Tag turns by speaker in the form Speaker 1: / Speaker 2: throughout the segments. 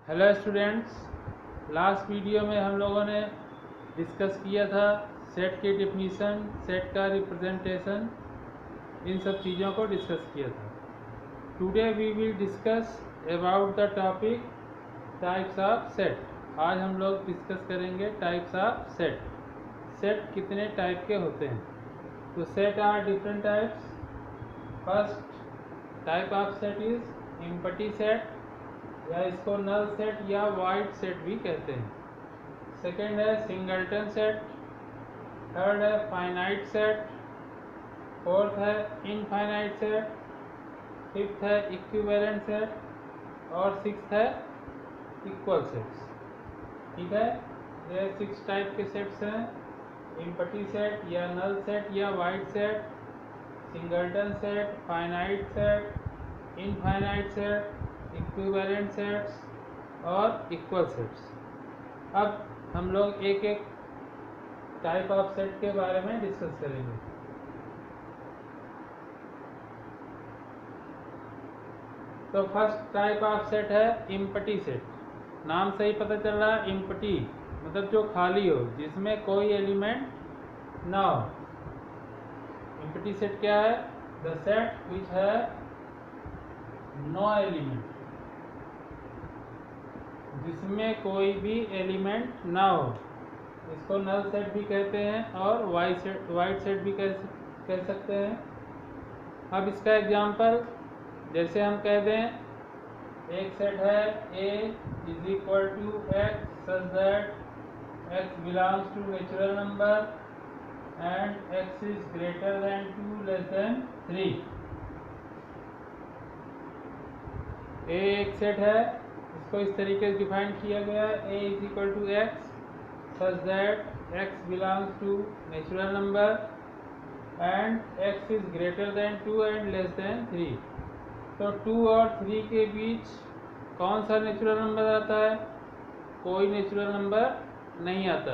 Speaker 1: Hello students, last video में हम लोगों ने डिस्कस किया था सेट की डिफिनीशन, सेट का रिप्रेजेंटेशन, इन सब चीज़ों को डिस्कस किया था। Today we will discuss about the topic types of set. आज हम लोग डिस्कस करेंगे टाइप्स ऑफ सेट। सेट कितने टाइप के होते हैं? तो set are different types. First type of set is empty set, या इसको नल सेट या वाइड सेट भी कहते हैं। सेकेंड है सिंगलटन सेट, थर्ड है फाइनाइट सेट, फोर्थ है इनफाइनाइट सेट, फिफ्थ है इक्विवेलेंट सेट और सिक्स्थ है इक्वल सेट्स। ठीक है, ये 6 टाइप के सेट्स हैं। एम्प्टी सेट या नल सेट या void set, singleton set, finite set, infinite set, equivalent sets और इक्वल सेट्स। अब हम लोग एक एक टाइप ऑफ सेट के बारे में डिस्कस करेंगे। तो फर्स्ट टाइप ऑफ सेट है एम्प्टी सेट। नाम से ही पता चल रहा है, एम्प्टी मतलब जो खाली हो, जिसमें कोई एलिमेंट ना हो। एम्प्टी सेट क्या है? द सेट विच है नो एलिमेंट, जिसमें कोई भी एलिमेंट ना हो। इसको नल सेट भी कहते हैं और वाइड सेट भी कह सकते हैं। अब इसका एग्जांपल जैसे हम कह दें, एक सेट है A is equal to X such that X belongs to natural number and X is greater than 2 less than 3। A एक सेट है, इसको इस तरीके से डिफाइन किया गया है, A is equal to X such that X belongs to natural number and X is greater than 2 and less than 3। तो 2 और 3 के बीच कौन सा नेचुरल नंबर आता है? कोई नेचुरल नंबर नहीं आता,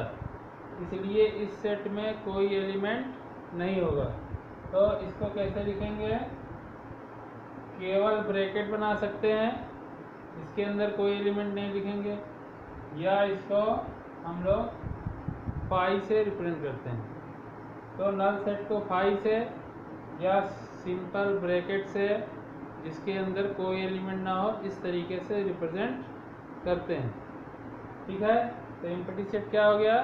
Speaker 1: इसलिए इस सेट में कोई एलिमेंट नहीं होगा। तो इसको कैसे लिखेंगे? केवल ब्रैकेट बना सकते हैं, इसके अंदर कोई एलिमेंट नहीं लिखेंगे, या इसको हम लोग फाई से रिप्रेजेंट करते हैं। तो नल सेट को फाई से या सिंपल ब्रैकेट से, जिसके अंदर कोई एलिमेंट ना हो, इस तरीके से रिप्रेजेंट करते हैं। ठीक है, तो एम्प्टी सेट क्या हो गया?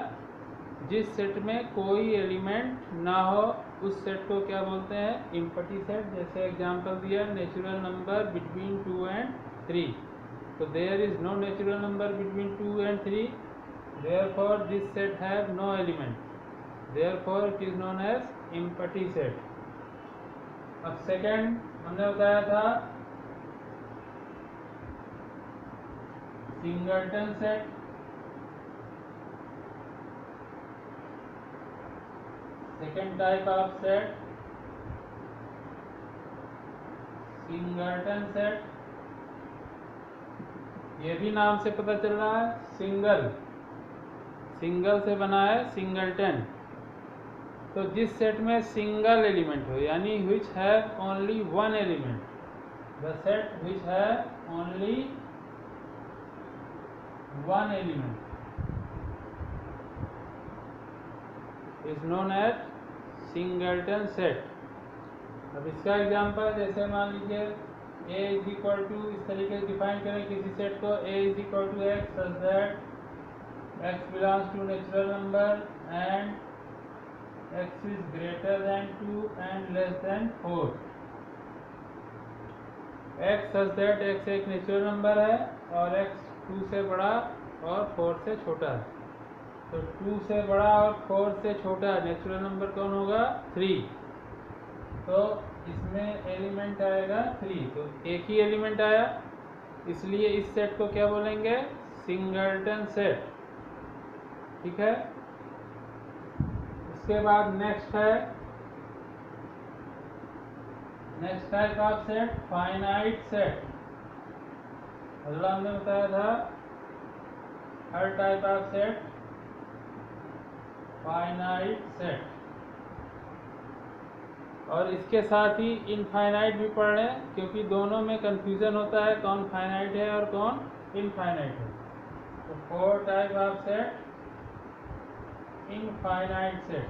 Speaker 1: जिस सेट में कोई एलिमेंट ना हो उस सेट को क्या बोलते हैं? Empty set. जैसे एग्जांपल दिया, नेचुरल नंबर बिटवीन 2 एंड 3। तो there is no natural number between 2 and 3, therefore this set have no element, therefore it is known as empty set। अब सेकेंड हमने बताया था singleton set. Second type of set singleton set. ये भी नाम से पता चल रहा है, सिंगल से बना है सिंगलटन। तो जिस सेट में सिंगल एलिमेंट हो, यानी which have only one element, the set which have only one element is known as singleton set. अब इसका एग्जांपल जैसे मान लीजिए A इज इक्वल टू, इस तरीके से डिफाइन करें किसी सेट को, A is equal to X such that X belongs to natural number and X is greater than 2 and less than 4। X such that X एक नेचुरल नंबर है और x 2 से बड़ा और 4 से छोटा है। तो 2 से बड़ा और 4 से छोटा नेचुरल नंबर कौन होगा? 3। तो इसमें एलिमेंट आएगा 3, तो एक ही एलिमेंट आया, इसलिए इस सेट को क्या बोलेंगे? Singleton set. ठीक है, इसके बाद next type of set finite set. अगला हमने बताया था हर type of set finite set, और इसके साथ ही इनफाइनाइट भी पढ़ लें, क्योंकि दोनों में कंफ्यूजन होता है कौन फाइनाइट है और कौन इनफाइनाइट है। तो 4 type of set infinite set.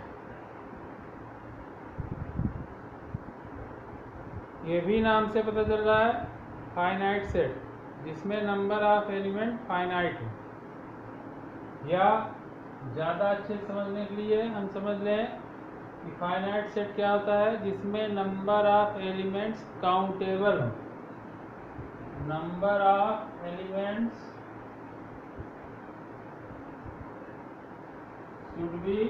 Speaker 1: ये भी नाम से पता चल रहा है फाइनाइट सेट, जिसमें नंबर ऑफ एलिमेंट फाइनाइट है। या ज़्यादा अच्छे समझने के लिए हम समझ लें कि फाइनाइट सेट क्या होता है, जिसमें नंबर ऑफ एलिमेंट्स काउंटेबल हो। Number of elements should be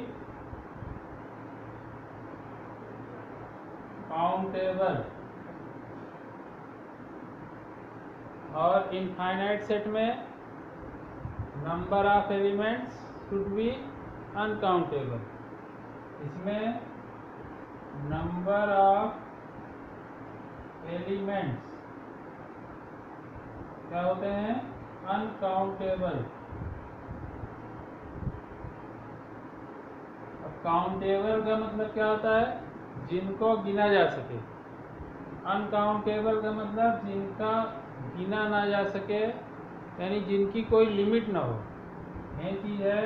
Speaker 1: countable। और इनफाइनाइट सेट में number of elements should be uncountable. इसमें नंबर ऑफ एलिमेंट्स क्या होते हैं, अनकाउंटेबल। अब काउंटेबल का मतलब क्या होता है, जिनको गिना जा सके। अनकाउंटेबल का मतलब जिनका गिना ना जा सके, यानी जिनकी कोई लिमिट ना हो। ये चीज है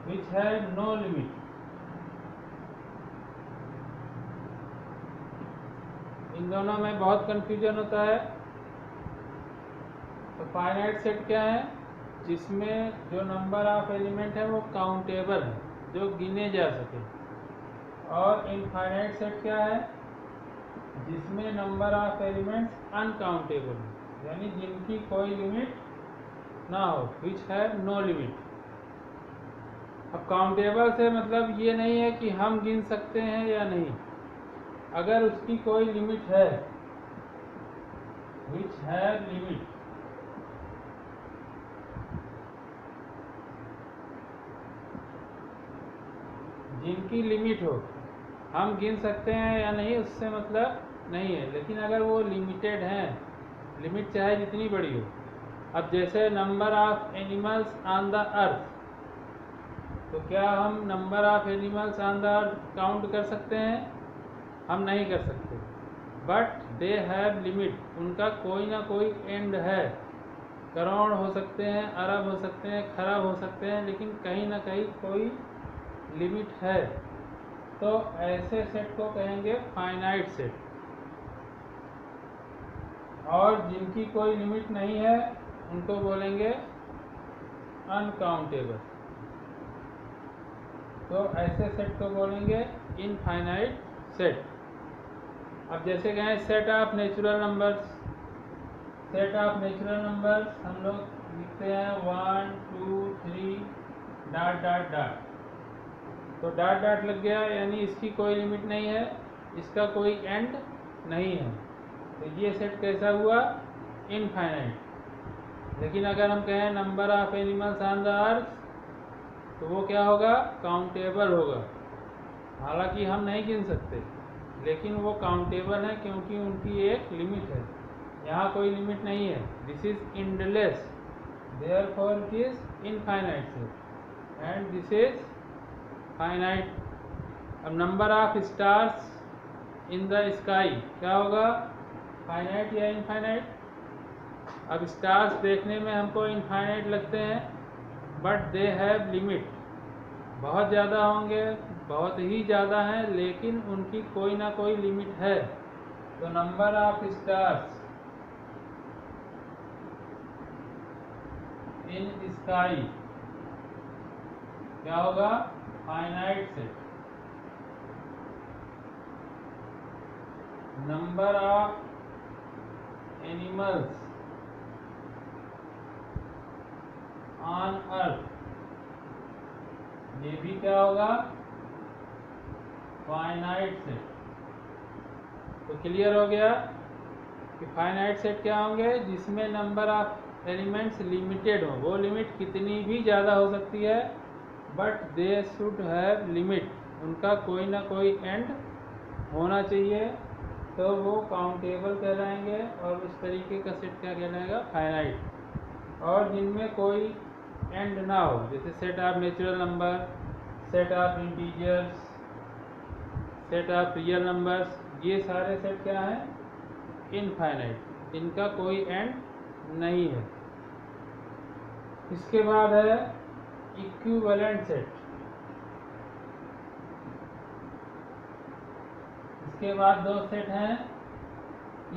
Speaker 1: विच है नो लिमिट। इन दोनों में बहुत कंफ्यूजन होता है। तो फाइनाइट सेट क्या है, जिसमें जो नंबर ऑफ एलिमेंट है वो काउंटेबल है, जो गिने जा सके। और इनफाइनाइट सेट क्या है, जिसमें नंबर ऑफ एलिमेंट्स अनकाउंटेबल है, यानी जिनकी कोई लिमिट ना हो, विच है नो लिमिट। अब काउंटेबल से मतलब ये नहीं है कि हम गिन सकते हैं या नहीं, अगर उसकी कोई लिमिट है, विच है लिमिट। जिनकी लिमिट हो, हम गिन सकते हैं या नहीं उससे मतलब नहीं है, लेकिन अगर वो लिमिटेड हैं, लिमिट चाहे जितनी बड़ी हो। अब जैसे number of animals on the earth, तो क्या हम number of animals on the earth count कर सकते हैं? हम नहीं कर सकते। बट दे हैव लिमिट, उनका कोई ना कोई एंड है। करोड़ हो सकते हैं, अरब हो सकते हैं, खरब हो सकते हैं, लेकिन कहीं ना कहीं कोई लिमिट है। तो ऐसे सेट को कहेंगे फाइनाइट सेट। और जिनकी कोई लिमिट नहीं है उनको बोलेंगे अनकाउंटेबल। तो ऐसे सेट को बोलेंगे इनफाइनाइट सेट। अब जैसे कहें set of natural numbers. Set of natural numbers हम लोग लिखते हैं 1 2 3 डॉट डॉट डॉट। तो डॉट डॉट लग गया, यानी इसकी कोई लिमिट नहीं है, इसका कोई एंड नहीं है। तो ये सेट कैसा हुआ, इनफाइनाइट। लेकिन अगर हम कहें number of animals on the earth, तो वो क्या होगा, काउंटेबल होगा। हालांकि हम नहीं गिन सकते, लेकिन वो काउंटेबल है क्योंकि उनकी एक लिमिट है। यहाँ कोई लिमिट नहीं है। This is endless, therefore it is infinite set, and this is finite. अब number of stars in the sky क्या होगा, फाइनाइट या इनफाइनाइट? अब स्टार्स देखने में हमको इनफाइनाइट लगते हैं, बट दे हैव लिमिट। बहुत ज़्यादा होंगे, बहुत ही ज़्यादा हैं, लेकिन उनकी कोई ना कोई लिमिट है। तो number of stars in sky क्या होगा, finite set. Number of animals on earth, ये भी क्या होगा, फाइनाइट सेट। तो क्लियर हो गया कि फाइनाइट सेट क्या होंगे, जिसमें नंबर ऑफ एलिमेंट्स लिमिटेड हो। वो लिमिट कितनी भी ज़्यादा हो सकती है, but they should have limit, उनका कोई ना कोई एंड होना चाहिए। तो वो काउंटेबल कहलाएंगे, और उस तरीके का सेट क्या कहलाएगा, फाइनाइट। और जिनमें कोई एंड ना हो, जैसे set of natural number, set of integers, set of real numbers, ये सारे सेट क्या हैं, इनफाइनाइट, इनका कोई एंड नहीं है। इसके बाद है इक्विवेलेंट सेट। इसके बाद दो सेट हैं,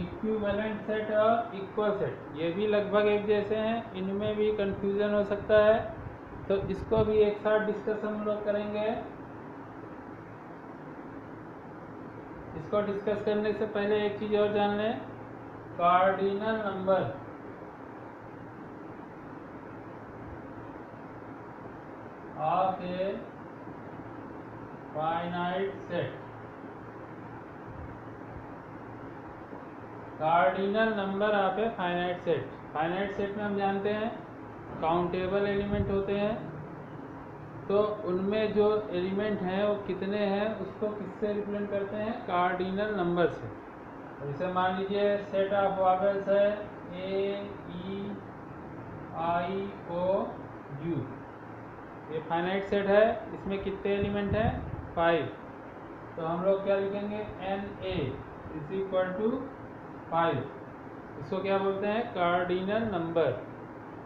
Speaker 1: इक्विवेलेंट सेट और इक्वल सेट। ये भी लगभग एक जैसे हैं, इनमें भी कंफ्यूजन हो सकता है, तो इसको भी एक साथ डिस्कस हम लोग करेंगे। इसको डिस्कस करने से पहले एक चीज और जान लें, cardinal number of a finite set. Cardinal number of a finite set. Finite set में हम जानते हैं काउंटेबल एलिमेंट होते हैं, तो उनमें जो एलिमेंट हैं वो कितने हैं उसको किससे रिप्रेजेंट करते हैं, कार्डिनल नंबर से। जैसे मान लीजिए सेट ऑफ वॉवेल्स है ए ई आई ओ यू, ये फाइनाइट सेट है, इसमें कितने एलिमेंट हैं, 5। तो हम लोग क्या लिखेंगे, n A is equal to 5। इसको क्या बोलते हैं, कार्डिनल नंबर।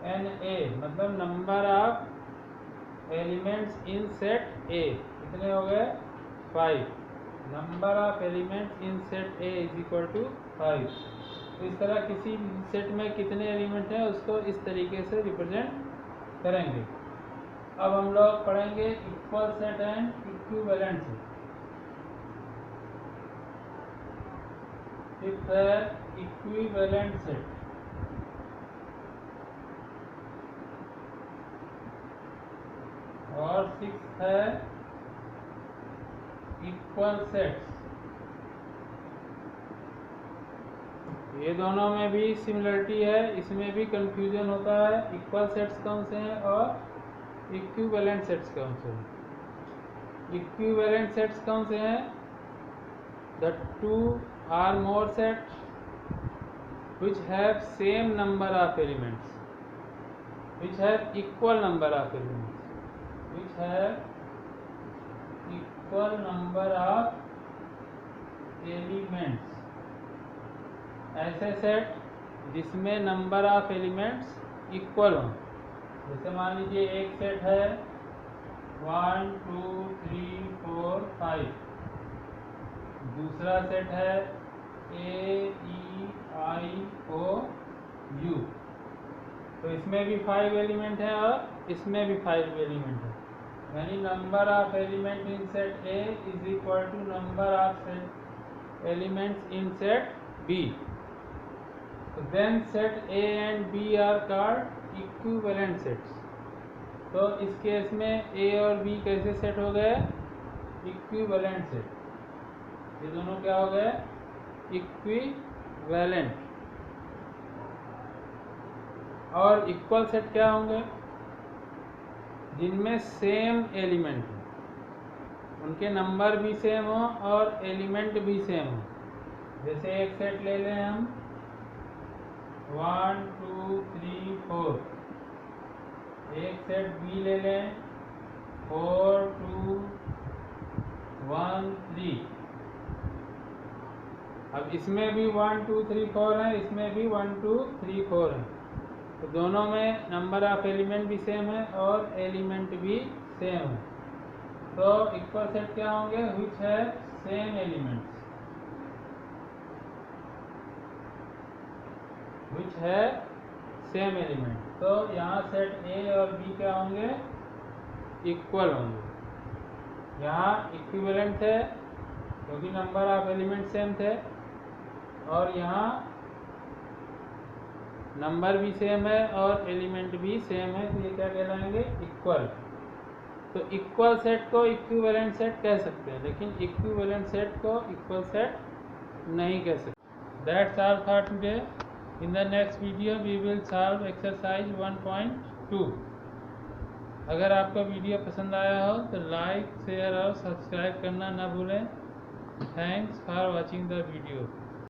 Speaker 1: एन ए मतलब number of elements in set A, कितने हो गए, 5। Number of elements in set A is equal to 5। तो इस तरह किसी सेट में कितने एलिमेंट हैं उसको इस तरीके से रिप्रेजेंट करेंगे। अब हम लोग पढ़ेंगे equal set and equivalent set. Fifth है इक्विवेलेंट सेट। और सिक्स्थ है इक्वल सेट्स। ये दोनों में भी सिमिलरिटी है, इसमें भी कंफ्यूजन होता है, इक्वल सेट्स कौन से हैं और इक्विवेलेंट सेट्स कौन से हैं। इक्विवेलेंट सेट्स कौन से हैं, the two or more sets which have same number of elements, which have equal number of elements, which have equal number of elements। ऐसे सेट जिसमें नंबर ऑफ एलिमेंट्स इक्वल हों। जैसे मान लीजिए एक सेट है 1 2 3 4 5, दूसरा सेट है ए ई आई ओ यू, तो इसमें भी 5 एलिमेंट है और इसमें भी 5 एलिमेंट है, यानी number of element in set A is equal to number of elements in set B. Then set A and B are called equivalent sets. तो इस केस में ए और बी कैसे सेट हो गए, इक्विवेलेंट सेट। ये दोनों क्या हो गए, इक्विवेलेंट। और इक्वल सेट क्या होंगे, जिनमें सेम एलिमेंट हो, उनके नंबर भी सेम हो और एलिमेंट भी सेम हो। जैसे एक सेट ले लें हम 1 2 3 4, एक सेट बी ले लें 4 2 1 3। अब इसमें भी 1 2 3 4 है, इसमें भी 1 2 3 4 है, तो दोनों में नंबर ऑफ एलिमेंट भी सेम है और एलिमेंट भी सेम है। तो इक्वल सेट क्या होंगे, व्हिच है सेम एलिमेंट्स, व्हिच है सेम एलिमेंट। तो यहाँ सेट ए और बी क्या होंगे, इक्वल होंगे। यहाँ इक्विवेलेंट थे क्योंकि नंबर ऑफ एलिमेंट सेम थे, और यहाँ नंबर भी सेम है और एलिमेंट भी सेम है, तो ये क्या कहलाएंगे, इक्वल। तो इक्वल सेट को इक्विवेलेंट सेट कह सकते हैं, लेकिन इक्विवेलेंट सेट को इक्वल सेट नहीं कह सकते। That's all for today. In the next video we will solve exercise 1.2। अगर आपको वीडियो पसंद आया हो तो लाइक शेयर और सब्सक्राइब करना ना भूलें। Thanks for watching the video.